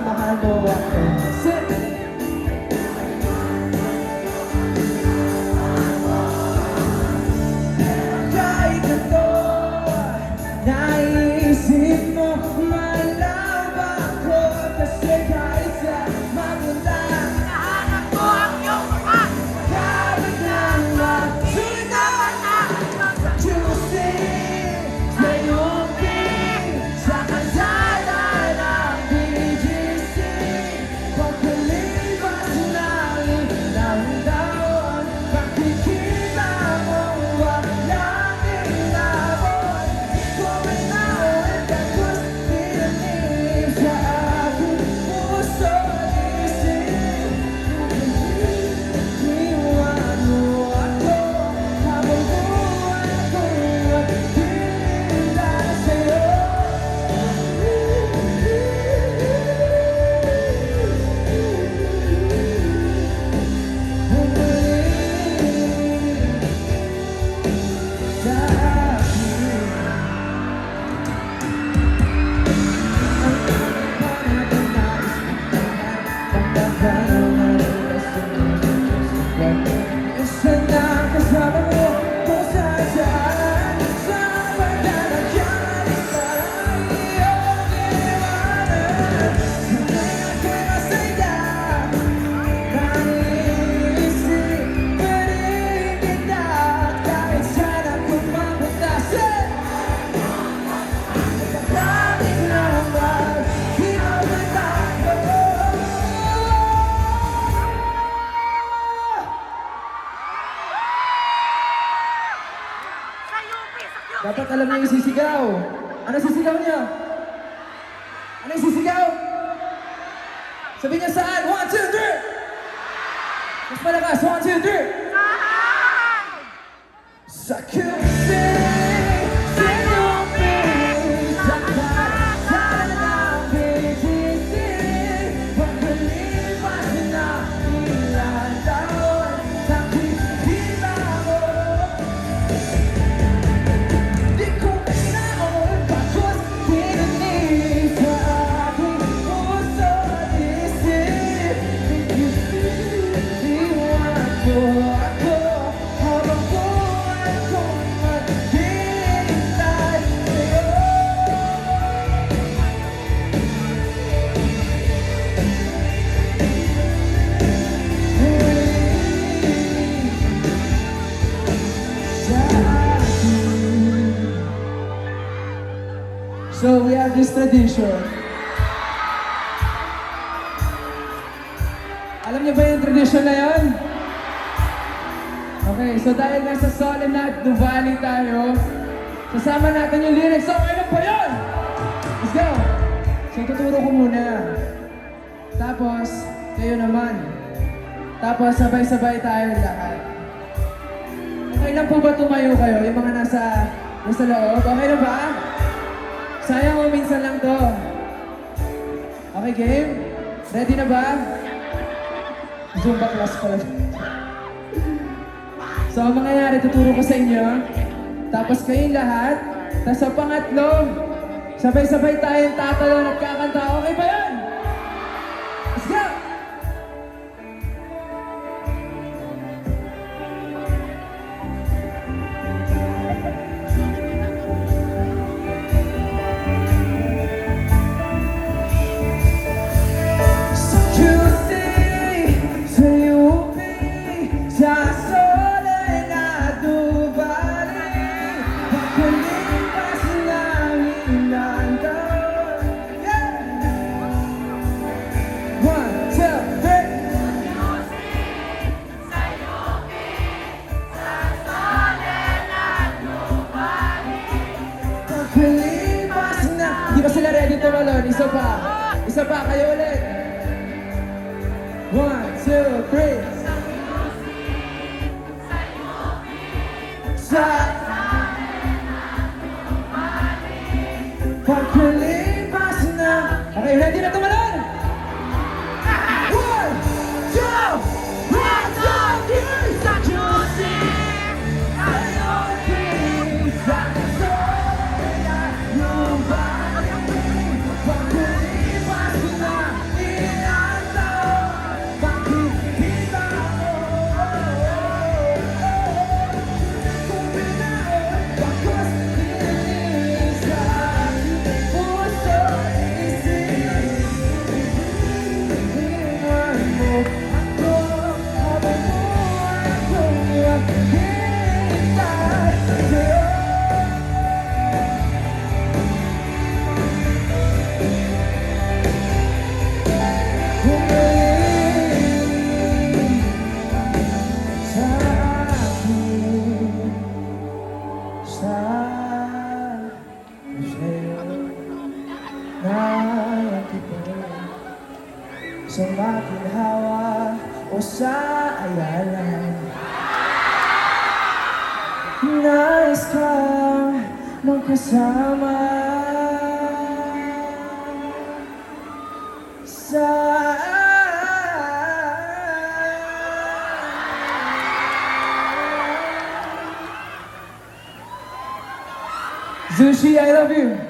mahal mo ako. Sit! Kahit ito, naiisip mo, malaba ko. Kasi kahit sa maganda, Hinahanap ko ang iyong mukha. kahit na magsulit na Tuesday, ngayong king sa kalsada ng BGC. Pagkalipas ng ilang taon, makikita mo walang inabot. Kung inawit at gusto tinanim sa aking puso isip. Iwan mo ako habang buhay ko'y magpinda sa'yo. Bumalik sa akin ang panabanais isa na kasama mo kung saan-saan sa paglalagyan parang iyong iniwanan. Sanay ako'y masaya, naiisip pa rin kita kahit saan ako mapunta. Pagdating ng mag-inawit ako. Sa UP, sa QC. Dapat alam niya yung sisigaw. Ano sisigaw niya? Ano yung sisigaw? Sabi niya saan? 1, 2, 3! Mas malakas. 1, 2, 3! Sa QC, sa UP, sa kalsada ng BGC. Pagkalipas na ilang taon, nakikita mo. Di ko inaon, bagos tinanim sa aking puso at isip. Iwan mo ako habang buhay ko'y maghihintay sa'yo. Sa akin. So we have this tradition. Alam niyo ba yung tradition na yun? Okay, so dahil nasa Solemn at Nuvali tayo, sasama natin yung lyrics. So, ano ba yun? Let's go! So, tuturo ko muna. Tapos, kayo naman. Tapos, sabay-sabay tayo lahat. Okay lang po ba tumayo kayo? Yung mga nasa loob? Okay na ba? Sayang o minsan lang to. Okay, game? Ready na ba? Zumba class pala. So, ang mangyayari, tuturo ko sa inyo. Tapos kayong lahat. Tapos sa pangatlo, sabay-sabay tayong tatalon at kakanta. Okay ba yan? Let's go! Sa QC, sa UP, sa Solemn at Nuvali. Pagkalipas ng ilang taon. Yeah! 1, 2, 3. Pagkalipas na. Di ba sila ready tumalon? Isa pa. Isa pa. Kayo ulit. 1, 2, 3. Sa pagkalipas na. Okay, ready na tumalon? 1, 2, 1, 2, 3. Sa QC, sa Solemn at Nuvali. Pagkalipas na sa makinhawa o sa ayalan. Nais kang magkasama sa Zushi, I love you.